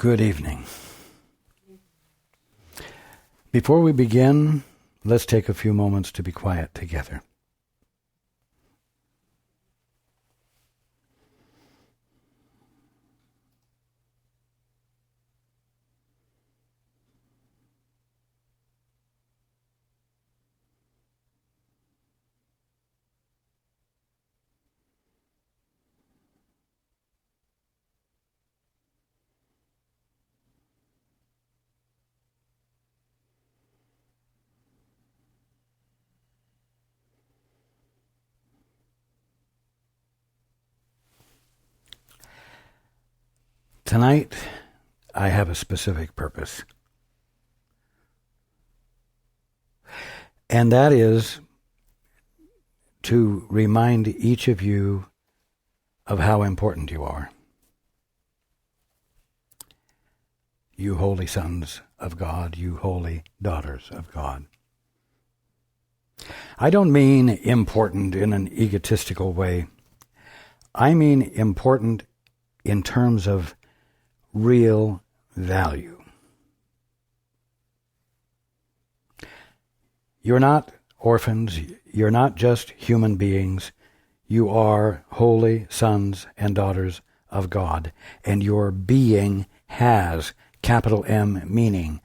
Good evening. Before we begin, let's take a few moments to be quiet together. Tonight, I have a specific purpose. And that is to remind each of you of how important you are. You holy sons of God, you holy daughters of God. I don't mean important in an egotistical way. I mean important in terms of real value. You're not orphans. You're not just human beings. You are holy sons and daughters of God. And your being has, capital M, meaning.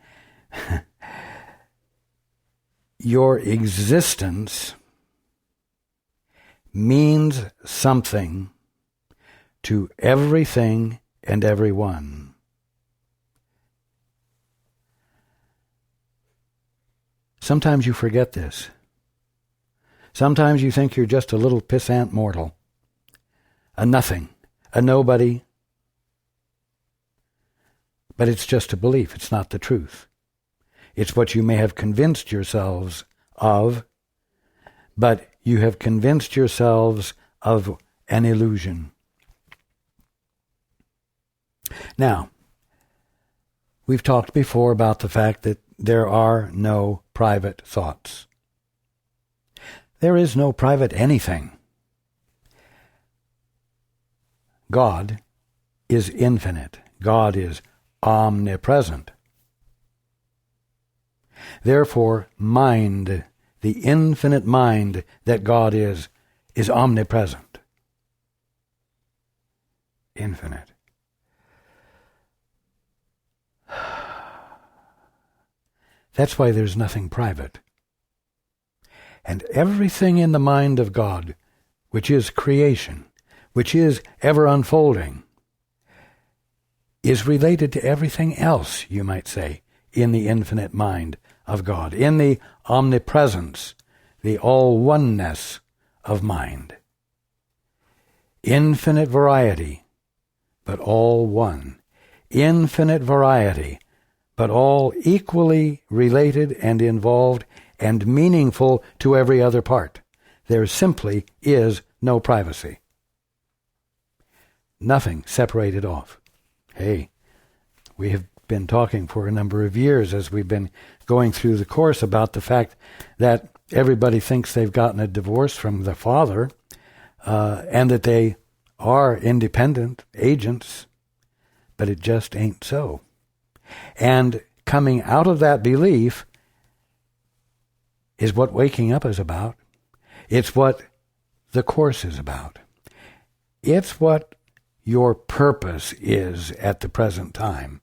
Your existence means something to everything and everyone. Sometimes you forget this. Sometimes you think you're just a little pissant mortal, a nothing, a nobody. But it's just a belief. It's not the truth. It's what you may have convinced yourselves of, but you have convinced yourselves of an illusion. Now, we've talked before about the fact that there are no private thoughts. There is no private anything. God is infinite. God is omnipresent. Therefore, mind, the infinite mind that God is omnipresent. Infinite. That's why there's nothing private. And everything in the mind of God, which is creation, which is ever unfolding, is related to everything else, you might say, in the infinite mind of God, in the omnipresence, the all-oneness of mind. Infinite variety, but all one. Infinite variety, but all equally related and involved and meaningful to every other part. There simply is no privacy. Nothing separated off. Hey, we have been talking for a number of years as we've been going through the course about the fact that everybody thinks they've gotten a divorce from the father and that they are independent agents, but it just ain't so. And coming out of that belief is what waking up is about. It's what the Course is about. It's what your purpose is at the present time.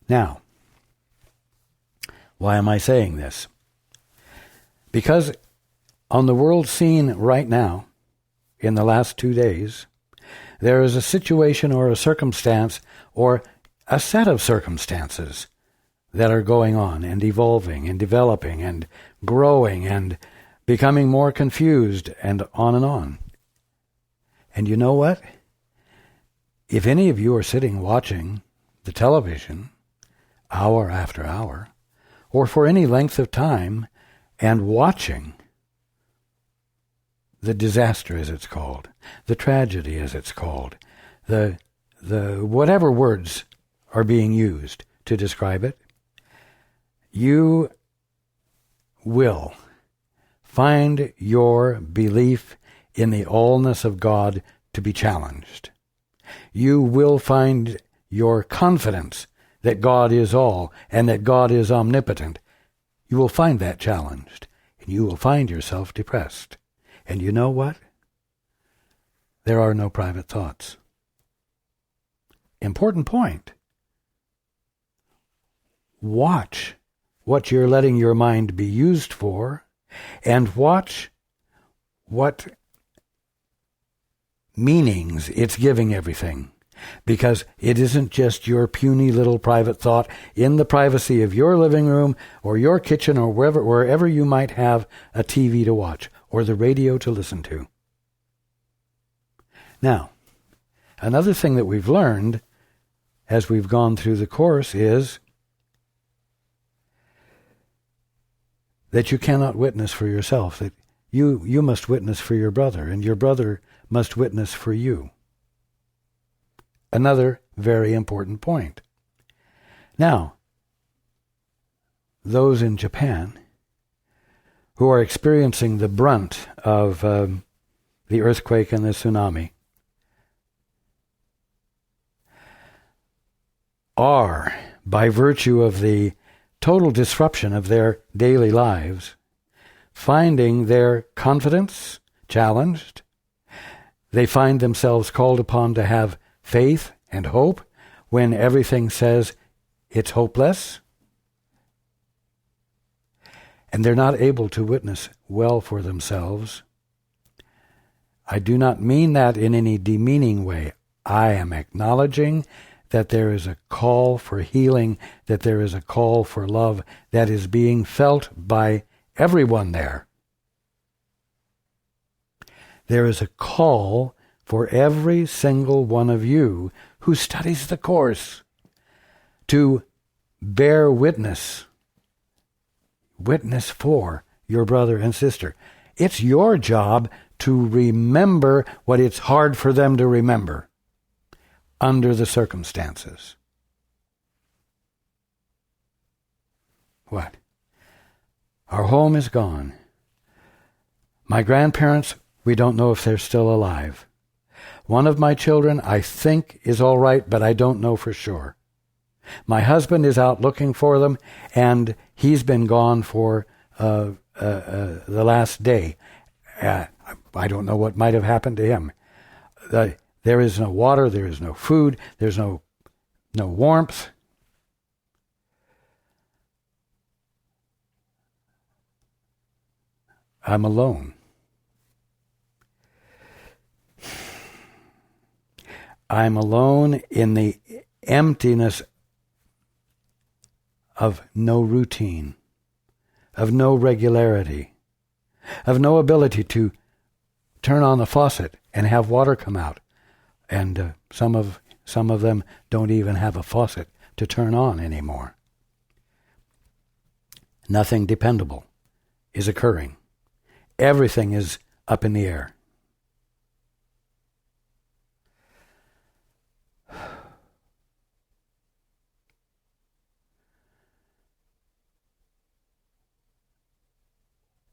Now, why am I saying this? Because on the world scene right now, in the last 2 days, there is a situation or a circumstance or a set of circumstances that are going on and evolving and developing and growing and becoming more confused and on and on. And you know what? If any of you are sitting watching the television hour after hour, or for any length of time, and watching the disaster, as it's called, the tragedy, as it's called, the whatever words are being used to describe it, you will find your belief in the allness of God to be challenged. You will find your confidence that God is all and that God is omnipotent, you will find that challenged, and you will find yourself depressed. And you know what? There are no private thoughts. Important point. Watch what you're letting your mind be used for, and watch what meanings it's giving everything. Because it isn't just your puny little private thought in the privacy of your living room or your kitchen or wherever you might have a TV to watch or the radio to listen to. Now, another thing that we've learned as we've gone through the course is that you cannot witness for yourself, that you must witness for your brother, and your brother must witness for you. Another very important point. Now, those in Japan who are experiencing the brunt of the earthquake and the tsunami are, by virtue of the total disruption of their daily lives, finding their confidence challenged. They find themselves called upon to have faith and hope when everything says it's hopeless. And they're not able to witness well for themselves. I do not mean that in any demeaning way. I am acknowledging that there is a call for healing, that there is a call for love that is being felt by everyone there. There is a call for every single one of you who studies the course to bear witness for your brother and sister. It's your job to remember what it's hard for them to remember under the circumstances. What? Our home is gone. My grandparents, we don't know if they're still alive. One of my children, I think, is all right, but I don't know for sure. My husband is out looking for them, and he's been gone for the last day. I don't know what might have happened to him. There is no water, there is no food, there's no warmth. I'm alone. I'm alone in the emptiness of no routine, of no regularity, of no ability to turn on the faucet and have water come out. And some of them don't even have a faucet to turn on anymore. Nothing dependable is occurring. Everything is up in the air.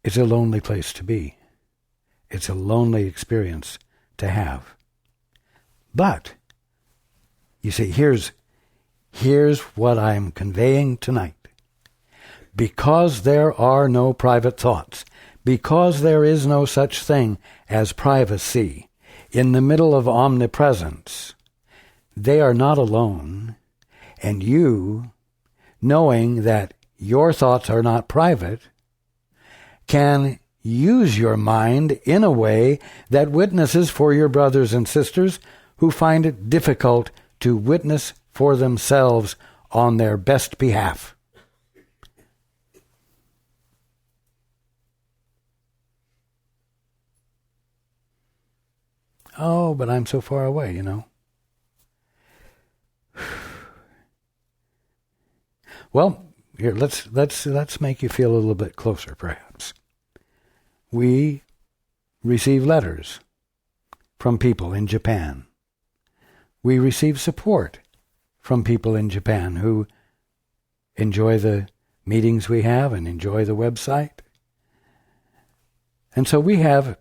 It's a lonely place to be. It's a lonely experience to have. But, you see, here's what I'm conveying tonight. Because there are no private thoughts, because there is no such thing as privacy in the middle of omnipresence, they are not alone, and you, knowing that your thoughts are not private, can use your mind in a way that witnesses for your brothers and sisters who find it difficult to witness for themselves on their best behalf. Oh, but I'm so far away, you know. Well, here, let's make you feel a little bit closer, perhaps. We receive letters from people in Japan. We receive support from people in Japan who enjoy the meetings we have and enjoy the website. And so we have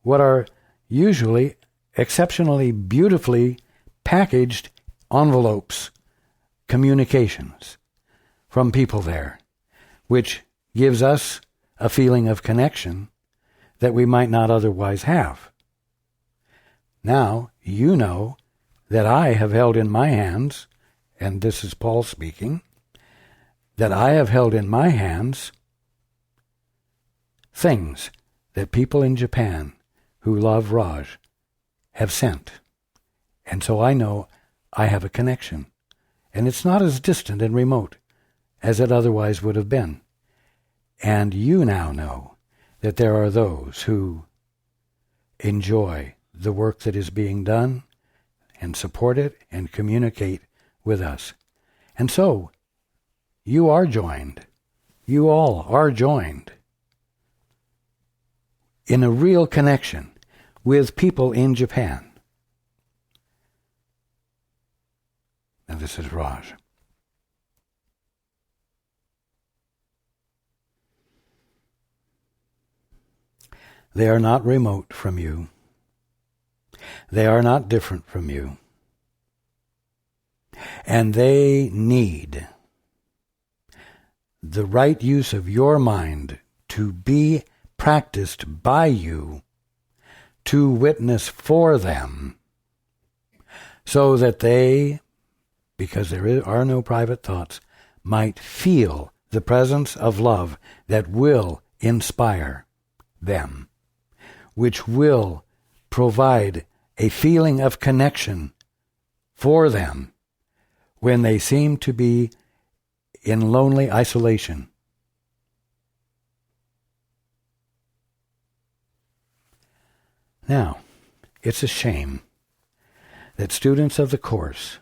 what are usually exceptionally beautifully packaged envelopes, communications from people there, which gives us a feeling of connection that we might not otherwise have. Now, you know that I have held in my hands, and this is Paul speaking, that I have held in my hands things that people in Japan who love Raj have sent. And so I know I have a connection. And it's not as distant and remote as it otherwise would have been. And you now know that there are those who enjoy the work that is being done and support it and communicate with us. And so, you are joined. You all are joined in a real connection with people in Japan. Now this is Raj. They are not remote from you. They are not different from you. And they need the right use of your mind to be practiced by you to witness for them, so that they, because there are no private thoughts, might feel the presence of love that will inspire them, which will provide a feeling of connection for them when they seem to be in lonely isolation. Now, it's a shame that students of the course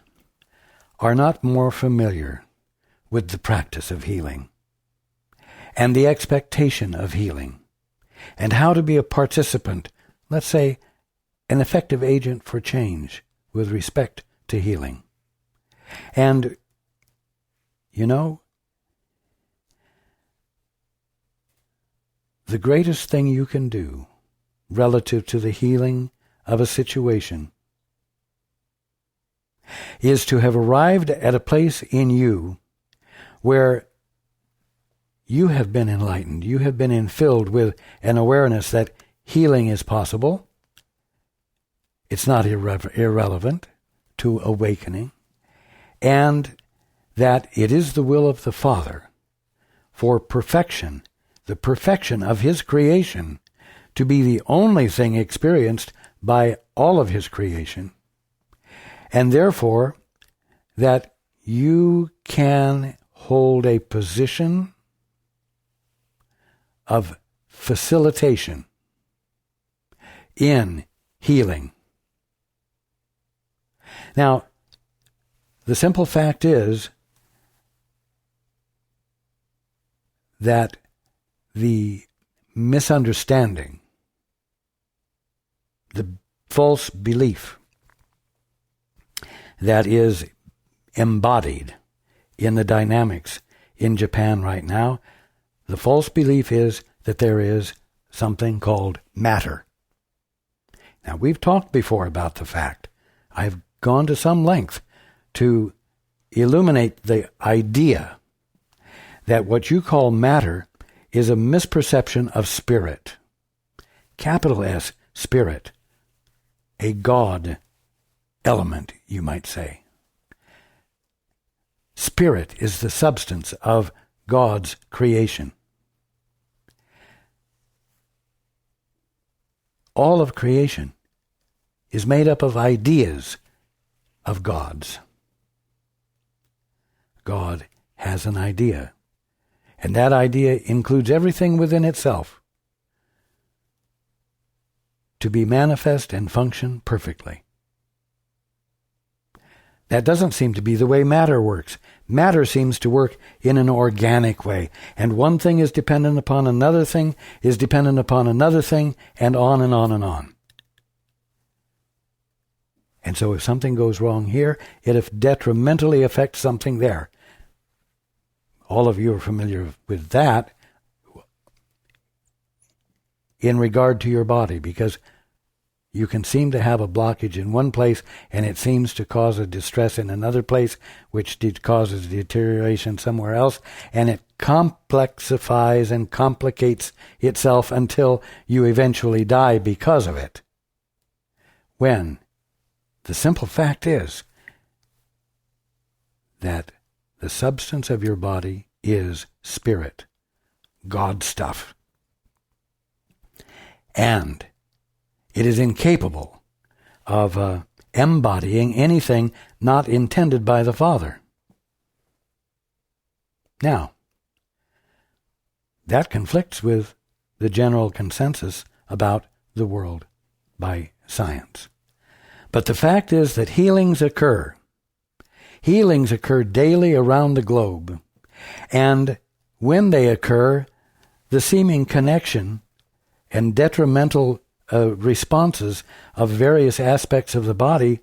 are not more familiar with the practice of healing and the expectation of healing and how to be a participant, let's say, an effective agent for change with respect to healing. And, you know, the greatest thing you can do relative to the healing of a situation is to have arrived at a place in you where you have been enlightened, you have been infilled with an awareness that healing is possible. It's not irrelevant to awakening, and that it is the will of the Father for perfection, the perfection of His creation, to be the only thing experienced by all of His creation, and therefore that you can hold a position of facilitation in healing. Now, the simple fact is that the misunderstanding, the false belief that is embodied in the dynamics in Japan right now, the false belief is that there is something called matter. Now, we've talked before about the fact. I've gone to some length to illuminate the idea that what you call matter is a misperception of spirit. Capital S, spirit. A God element, you might say. Spirit is the substance of God's creation. All of creation is made up of ideas of God's. God has an idea, and that idea includes everything within itself to be manifest and function perfectly. That doesn't seem to be the way matter works. Matter seems to work in an organic way, and one thing is dependent upon another thing, is dependent upon another thing, and on and on and on. And so if something goes wrong here, it detrimentally affects something there. All of you are familiar with that in regard to your body, because you can seem to have a blockage in one place, and it seems to cause a distress in another place, which causes deterioration somewhere else, and it complexifies and complicates itself until you eventually die because of it. When the simple fact is that the substance of your body is spirit, God stuff. And it is incapable of embodying anything not intended by the Father. Now, that conflicts with the general consensus about the world by science. But the fact is that healings occur. Healings occur daily around the globe. And when they occur, the seeming connection and detrimental responses of various aspects of the body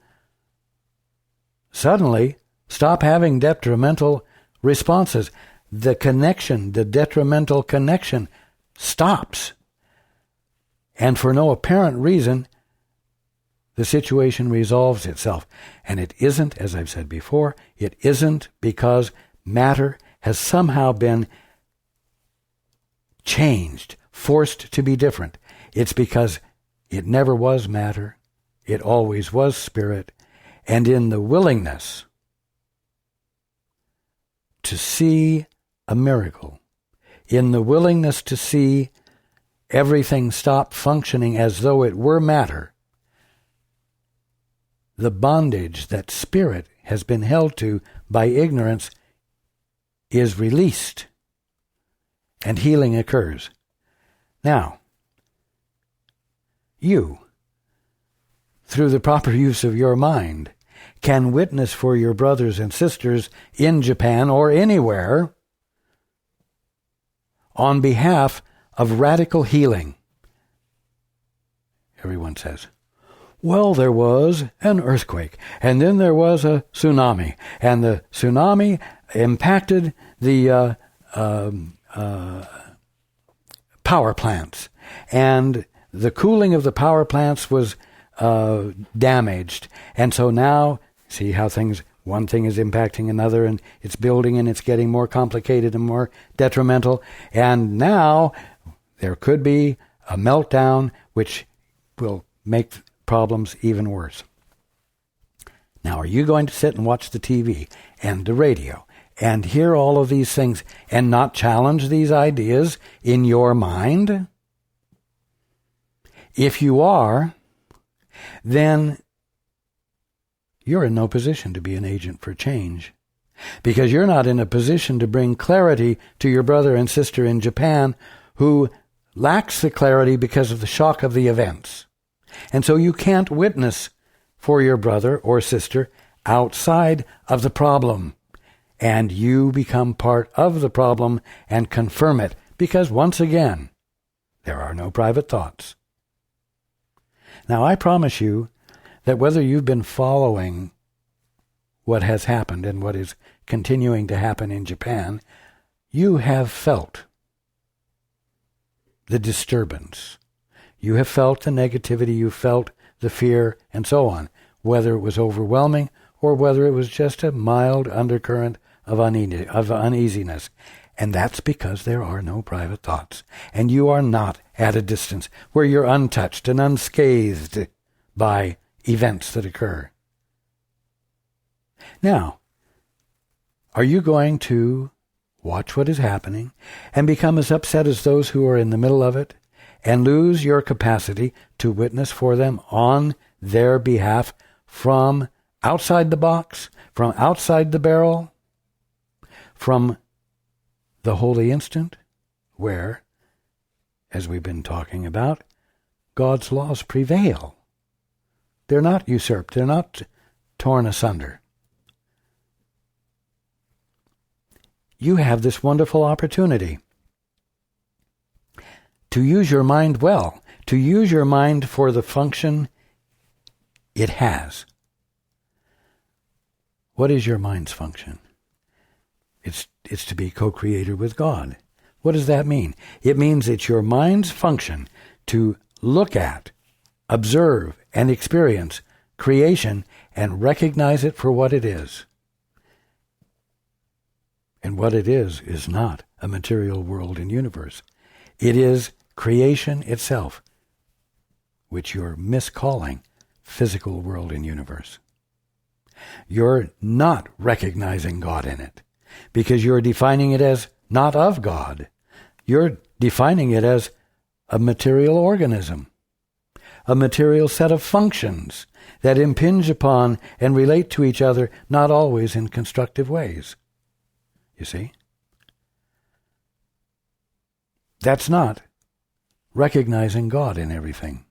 suddenly stop having detrimental responses. The connection, the detrimental connection, stops. And for no apparent reason, the situation resolves itself. And it isn't, as I've said before, it isn't because matter has somehow been changed, forced to be different. It's because it never was matter. It always was spirit. And in the willingness to see a miracle, in the willingness to see everything stop functioning as though it were matter, the bondage that spirit has been held to by ignorance is released, and healing occurs. Now, you, through the proper use of your mind, can witness for your brothers and sisters in Japan or anywhere on behalf of radical healing. Everyone says, well, there was an earthquake, and then there was a tsunami, and the tsunami impacted the power plants, and the cooling of the power plants was damaged. And so now, see how one thing is impacting another, and it's building, and it's getting more complicated and more detrimental. And now there could be a meltdown, which will make problems even worse. Now, are you going to sit and watch the TV and the radio and hear all of these things and not challenge these ideas in your mind? If you are, then you're in no position to be an agent for change, because you're not in a position to bring clarity to your brother and sister in Japan who lacks the clarity because of the shock of the events. And so you can't witness for your brother or sister outside of the problem. And you become part of the problem and confirm it, because once again, there are no private thoughts. Now, I promise you that whether you've been following what has happened and what is continuing to happen in Japan, you have felt the disturbance. You have felt the negativity, you felt the fear, and so on, whether it was overwhelming or whether it was just a mild undercurrent of uneasiness. And that's because there are no private thoughts. And you are not at a distance where you're untouched and unscathed by events that occur. Now, are you going to watch what is happening and become as upset as those who are in the middle of it and lose your capacity to witness for them on their behalf from outside the box, from outside the barrel, from the holy instant, where, as we've been talking about, God's laws prevail? They're not usurped. They're not torn asunder. You have this wonderful opportunity to use your mind well, to use your mind for the function it has. What is your mind's function? It's to be co-creator with God. What does that mean? It means it's your mind's function to look at observe and experience creation and recognize it for what it is. And what it is not a material world and universe. It is creation itself, which you're miscalling physical world and universe. You're not recognizing God in it because you're defining it as not of God. You're defining it as a material organism, a material set of functions that impinge upon and relate to each other, not always in constructive ways. You see? That's not recognizing God in everything.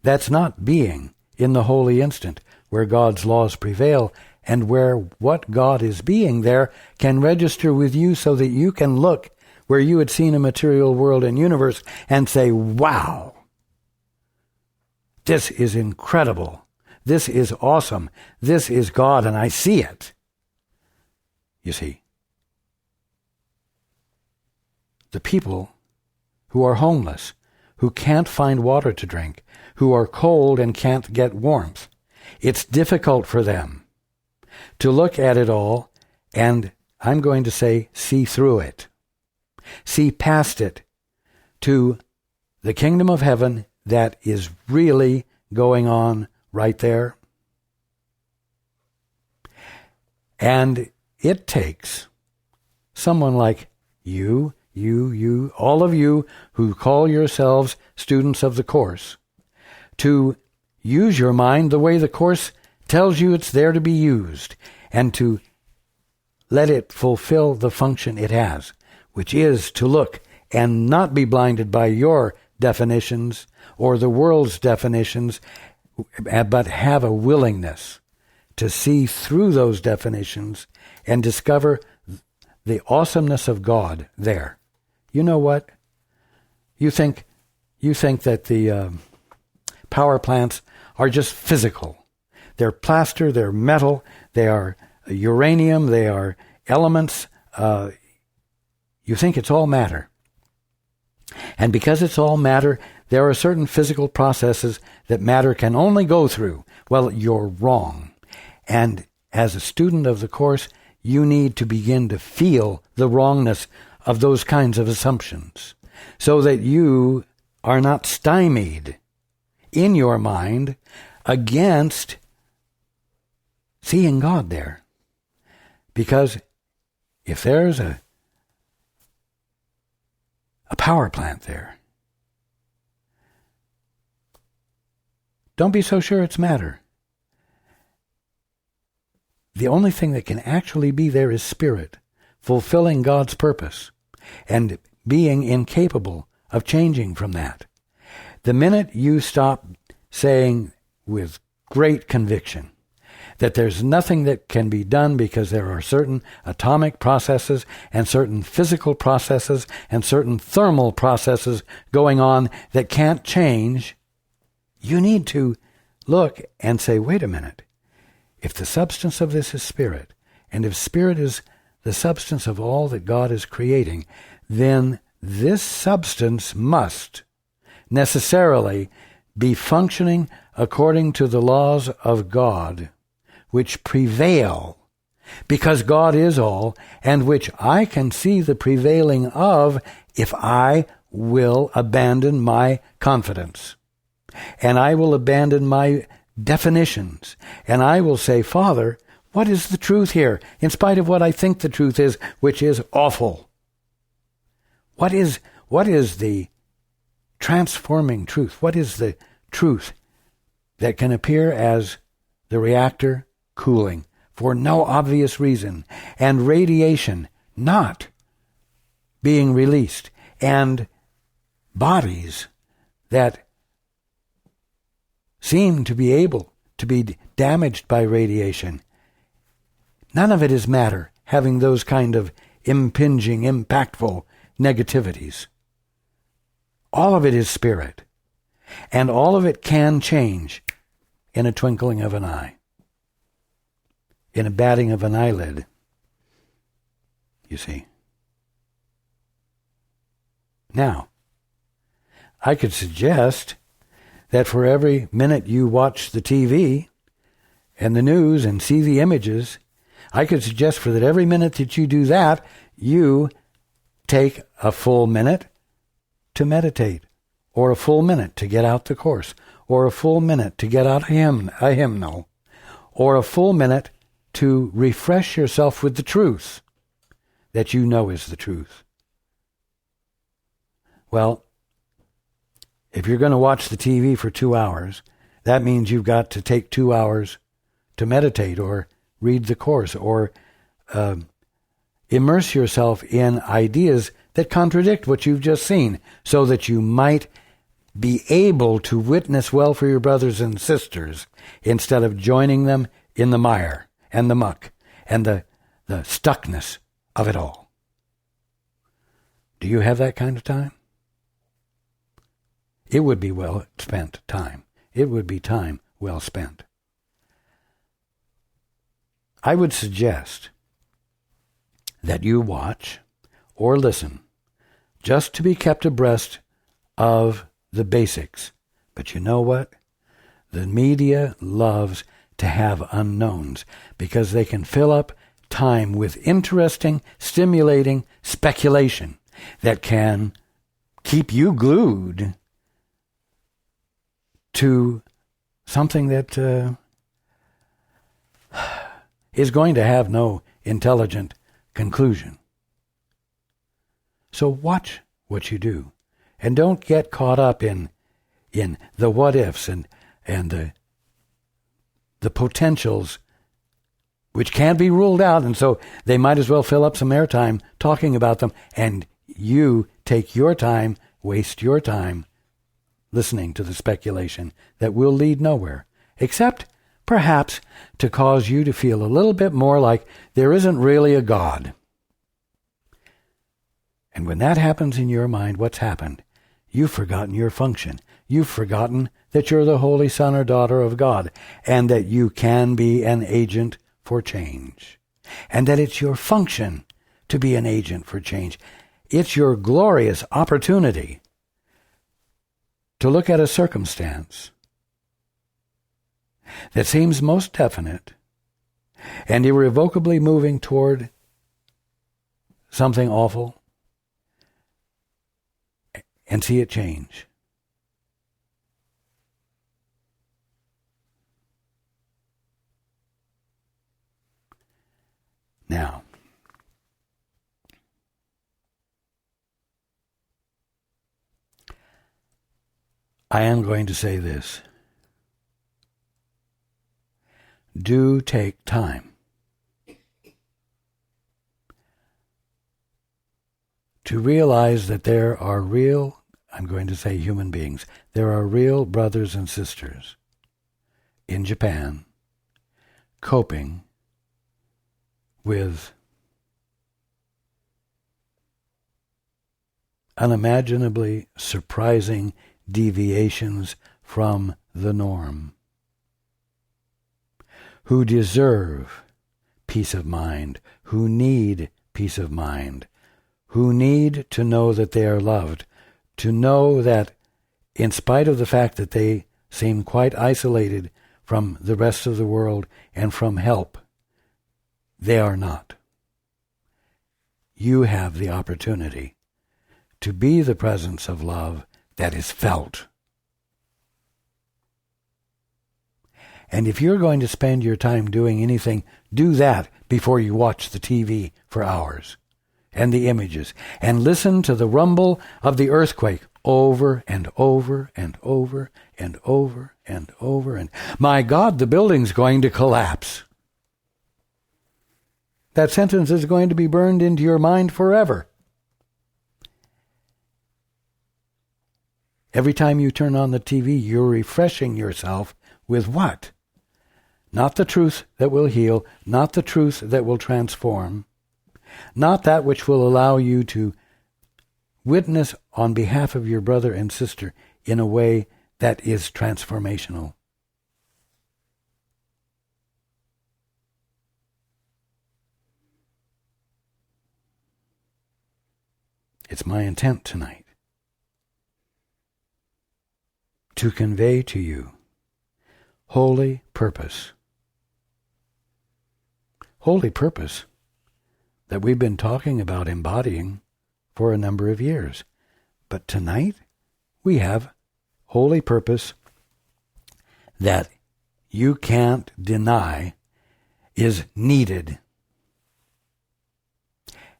That's not being in the holy instant where God's laws prevail and where what God is being there can register with you so that you can look where you had seen a material world and universe and say, wow, this is incredible. This is awesome. This is God, and I see it. You see, the people who are homeless, who can't find water to drink, who are cold and can't get warmth, it's difficult for them to look at it all and, I'm going to say, see through it. See past it to the kingdom of heaven that is really going on right there. And it takes someone like you, all of you who call yourselves students of the course, to use your mind the way the course tells you it's there to be used, and to let it fulfill the function it has, which is to look and not be blinded by your definitions or the world's definitions, but have a willingness to see through those definitions and discover the awesomeness of God there. You know what? You think that the power plants are just physical. They're plaster, they're metal, they are uranium, they are elements. You think it's all matter. And because it's all matter, there are certain physical processes that matter can only go through. Well, you're wrong. And as a student of the course, you need to begin to feel the wrongness of those kinds of assumptions so that you are not stymied in your mind against seeing God there. Because if there's a power plant there, don't be so sure it's matter. The only thing that can actually be there is spirit, fulfilling God's purpose, and being incapable of changing from that. The minute you stop saying with great conviction that there's nothing that can be done because there are certain atomic processes and certain physical processes and certain thermal processes going on that can't change, you need to look and say, wait a minute. If the substance of this is spirit, and if spirit is the substance of all that God is creating, then this substance must necessarily be functioning according to the laws of God, which prevail, because God is all, and which I can see the prevailing of if I will abandon my confidence. And I will abandon my definitions. And I will say, Father, what is the truth here? In spite of what I think the truth is, which is awful. What is the transforming truth? What is the truth that can appear as the reactor cooling for no obvious reason, and radiation not being released, and bodies that seem to be able to be damaged by radiation? None of it is matter, having those kind of impinging, impactful negativities. All of it is spirit. And all of it can change in a twinkling of an eye, in a batting of an eyelid, you see. Now, I could suggest that for every minute you watch the TV and the news and see the images, I could suggest for that every minute that you do that, you take a full minute to meditate, or a full minute to get out the course, or a full minute to get out a hymnal, or a full minute to refresh yourself with the truth that you know is the truth. Well, if you're going to watch the TV for 2 hours, that means you've got to take 2 hours to meditate or read the course or immerse yourself in ideas that contradict what you've just seen, so that you might be able to witness well for your brothers and sisters instead of joining them in the mire and the muck and the stuckness of it all. Do you have that kind of time? It would be well spent time. It would be time well spent. I would suggest that you watch or listen just to be kept abreast of the basics. But you know what? The media loves to have unknowns because they can fill up time with interesting, stimulating speculation that can keep you glued to something that is going to have no intelligent conclusion. So watch what you do, and don't get caught up in the what ifs and the potentials which can't be ruled out, and so they might as well fill up some airtime talking about them, and you take your time, waste your time listening to the speculation that will lead nowhere, except perhaps to cause you to feel a little bit more like there isn't really a God. And when that happens in your mind, what's happened? You've forgotten your function. You've forgotten that you're the holy son or daughter of God, and that you can be an agent for change, and that it's your function to be an agent for change. It's your glorious opportunity to look at a circumstance that seems most definite and irrevocably moving toward something awful and see it change. Now, I am going to say this. Do take time to realize that there are real, I'm going to say human beings, there are real brothers and sisters in Japan coping with unimaginably surprising deviations from the norm, who deserve peace of mind, who need peace of mind, who need to know that they are loved, to know that in spite of the fact that they seem quite isolated from the rest of the world and from help, they are not. You have the opportunity to be the presence of love that is felt. And if you're going to spend your time doing anything, do that before you watch the TV for hours and the images, and listen to the rumble of the earthquake over and over and over and over and over, and my God, the building's going to collapse. That sentence is going to be burned into your mind forever. Every time you turn on the TV, you're refreshing yourself with what? Not the truth that will heal, not the truth that will transform, not that which will allow you to witness on behalf of your brother and sister in a way that is transformational. It's my intent tonight to convey to you holy purpose. Holy purpose that we've been talking about embodying for a number of years. But tonight, we have holy purpose that you can't deny is needed,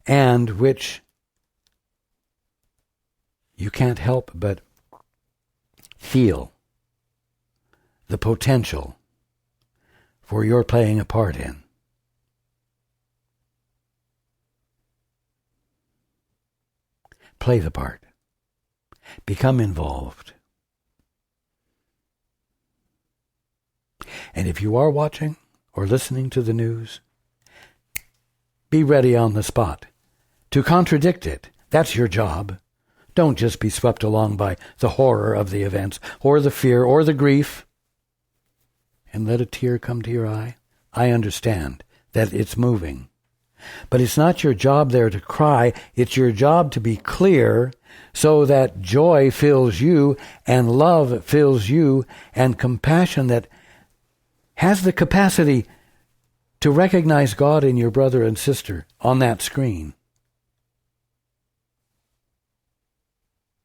and which you can't help but feel the potential for your playing a part in. Play the part. Become involved. And if you are watching or listening to the news, be ready on the spot to contradict it. That's your job. Don't just be swept along by the horror of the events or the fear or the grief and let a tear come to your eye. I understand that it's moving. But it's not your job there to cry. It's your job to be clear so that joy fills you and love fills you and compassion that has the capacity to recognize God in your brother and sister on that screen.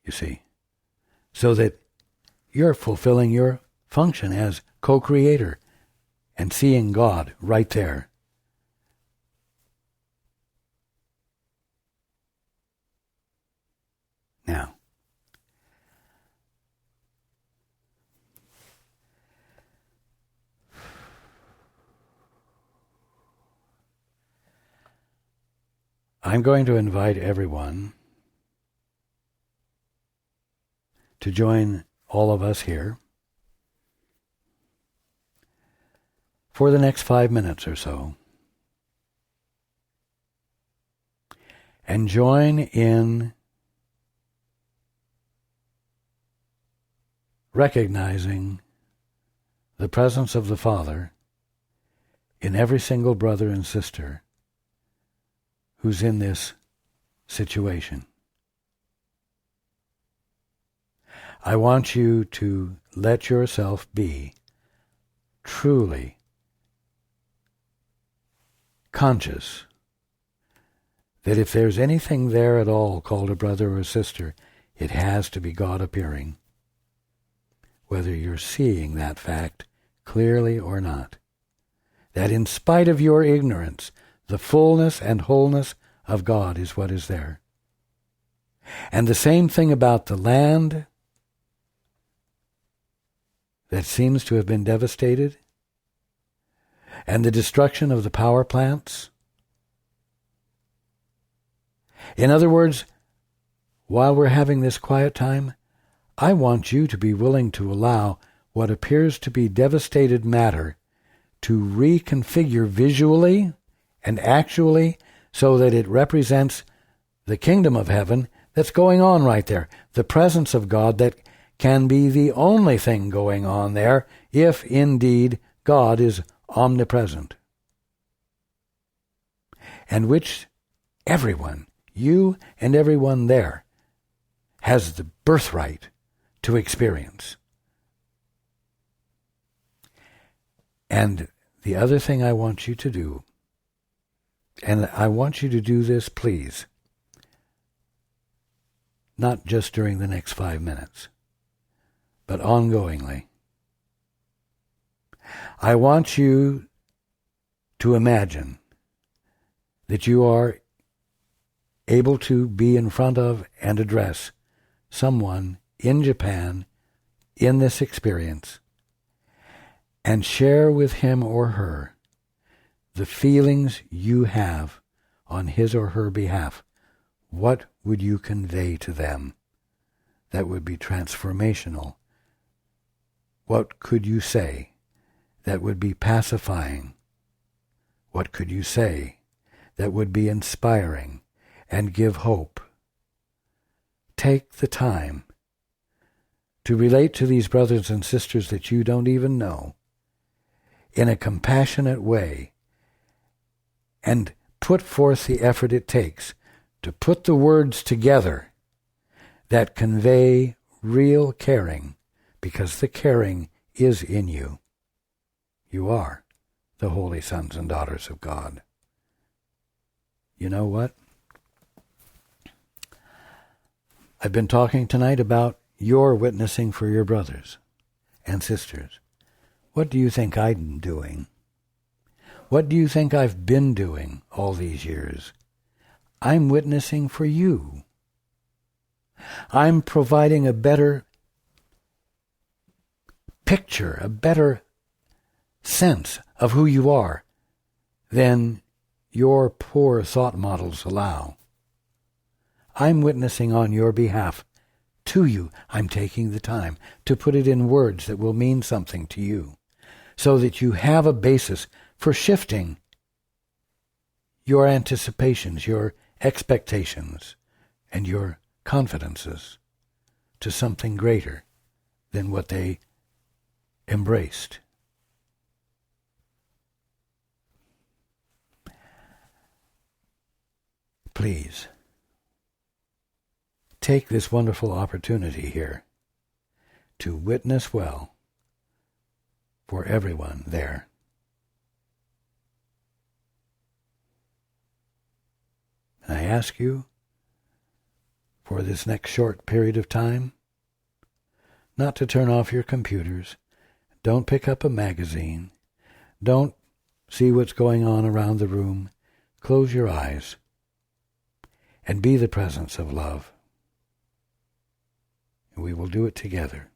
You see, so that you're fulfilling your function as co-creator and seeing God right there. Now, I'm going to invite everyone to join all of us here for the next 5 minutes or so, and join in recognizing the presence of the Father in every single brother and sister who's in this situation. I want you to let yourself be truly conscious that if there's anything there at all called a brother or a sister, it has to be God appearing, whether you're seeing that fact clearly or not. That in spite of your ignorance, the fullness and wholeness of God is what is there. And the same thing about the land that seems to have been devastated, and the destruction of the power plants. In other words, while we're having this quiet time, I want you to be willing to allow what appears to be devastated matter to reconfigure visually and actually so that it represents the kingdom of heaven that's going on right there, the presence of God that can be the only thing going on there if indeed God is omnipresent, and which everyone, you and everyone there, has the birthright to experience. And the other thing I want you to do, and I want you to do this, please, not just during the next 5 minutes, but ongoingly. I want you to imagine that you are able to be in front of and address someone in Japan in this experience and share with him or her the feelings you have on his or her behalf. What would you convey to them that would be transformational? What could you say that would be pacifying? What could you say that would be inspiring and give hope? Take the time to relate to these brothers and sisters that you don't even know in a compassionate way, and put forth the effort it takes to put the words together that convey real caring, because the caring is in you. You are the holy sons and daughters of God. You know what? I've been talking tonight about your witnessing for your brothers and sisters. What do you think I'm doing? What do you think I've been doing all these years? I'm witnessing for you. I'm providing a better picture, a better sense of who you are than your poor thought models allow. I'm witnessing on your behalf to you. I'm taking the time to put it in words that will mean something to you, so that you have a basis for shifting your anticipations, your expectations, and your confidences to something greater than what they embraced. Please, take this wonderful opportunity here to witness well for everyone there. And I ask you, for this next short period of time, not to turn off your computers. Don't pick up a magazine. Don't see what's going on around the room. Close your eyes and be the presence of love. And we will do it together.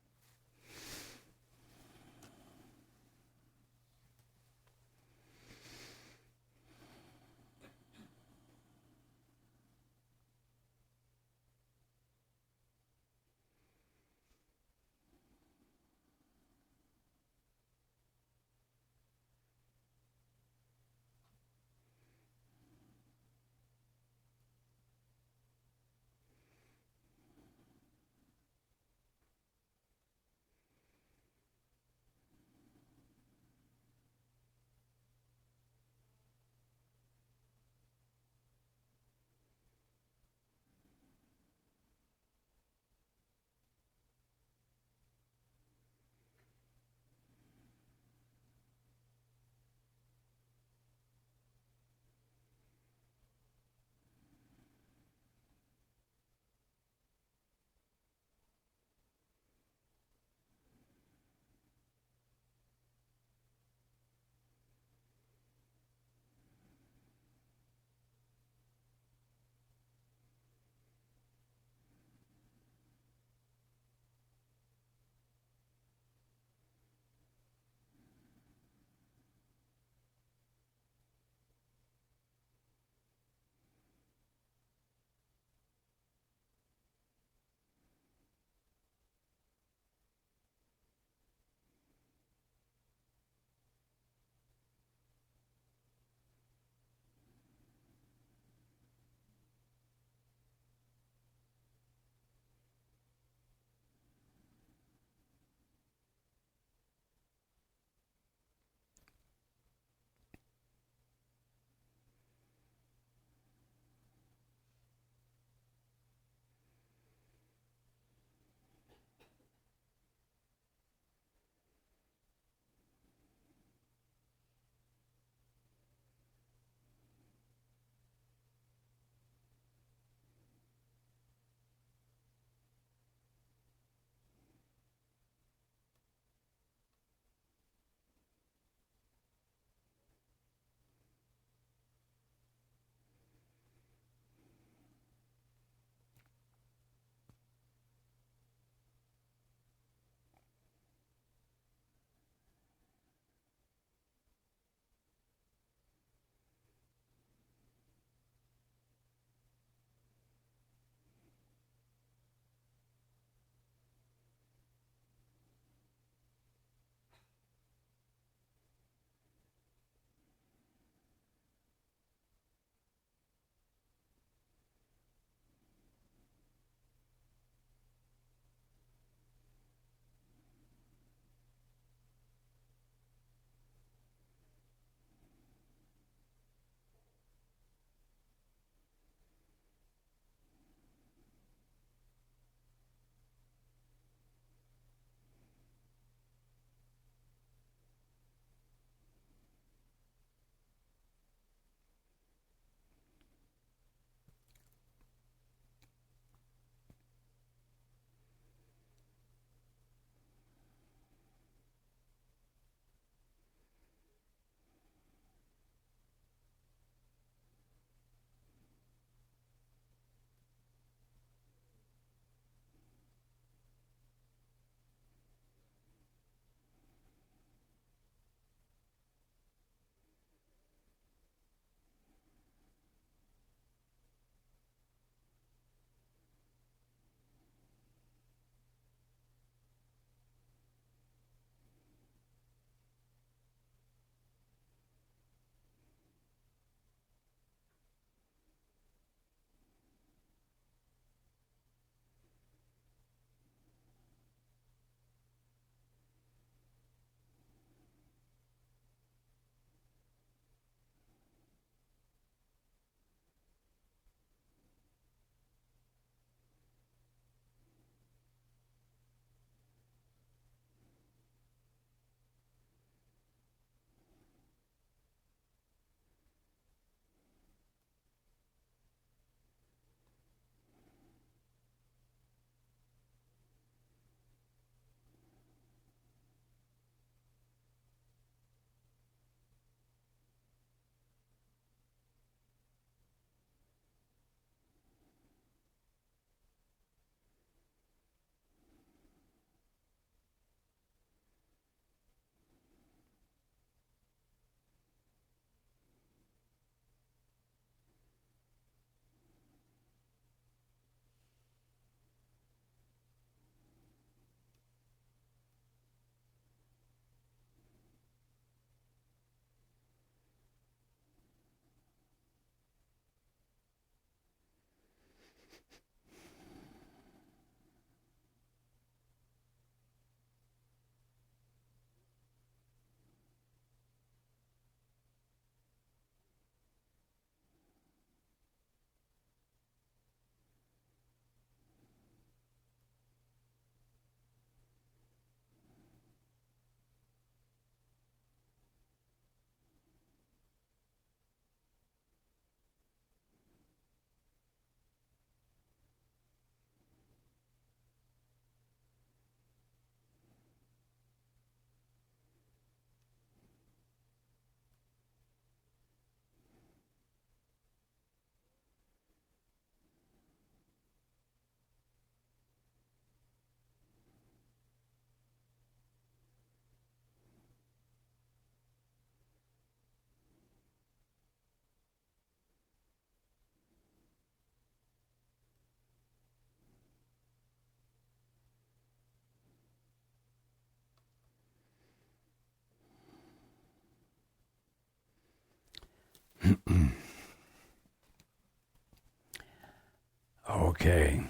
Okay.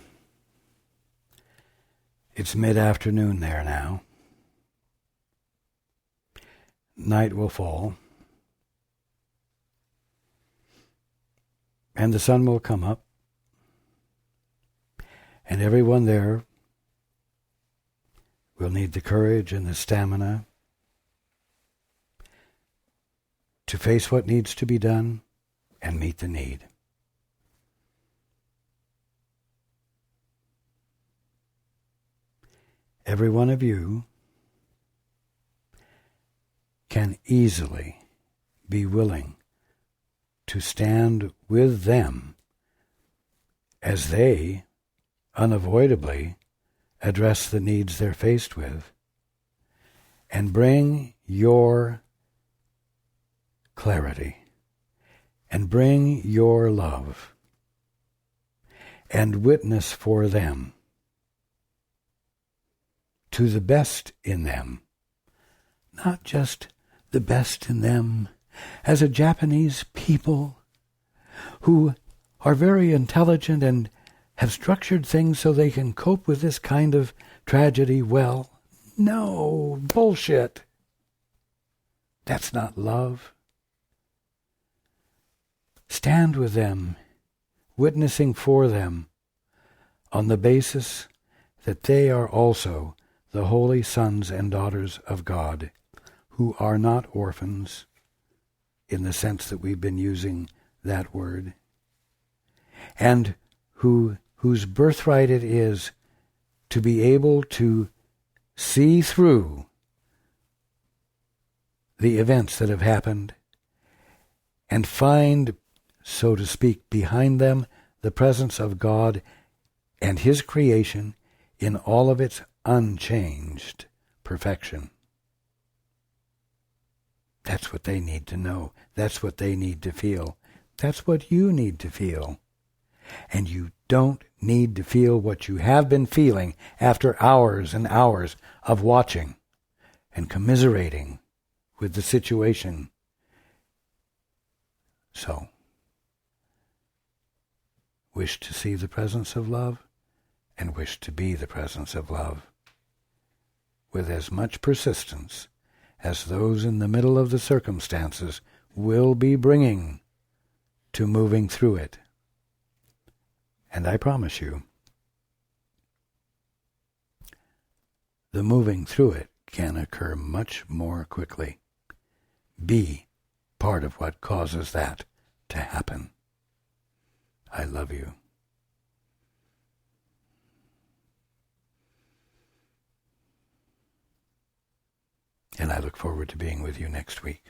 It's mid-afternoon there now. Night will fall. And the sun will come up. And everyone there will need the courage and the stamina to face what needs to be done and meet the need. Every one of you can easily be willing to stand with them as they unavoidably address the needs they're faced with and bring your clarity and bring your love and witness for them to the best in them, not just the best in them as a Japanese people who are very intelligent and have structured things so they can cope with this kind of tragedy well. No, bullshit. That's not love. Stand with them, witnessing for them, on the basis that they are also the holy sons and daughters of God, who are not orphans, in the sense that we've been using that word, and whose birthright it is to be able to see through the events that have happened and find, so to speak, behind them the presence of God and His creation in all of its unchanged perfection. That's what they need to know. That's what they need to feel. That's what you need to feel. And you don't need to feel what you have been feeling after hours and hours of watching and commiserating with the situation. So, wish to see the presence of love and wish to be the presence of love with as much persistence as those in the middle of the circumstances will be bringing to moving through it. And I promise you, the moving through it can occur much more quickly. Be part of what causes that to happen. I love you. And I look forward to being with you next week.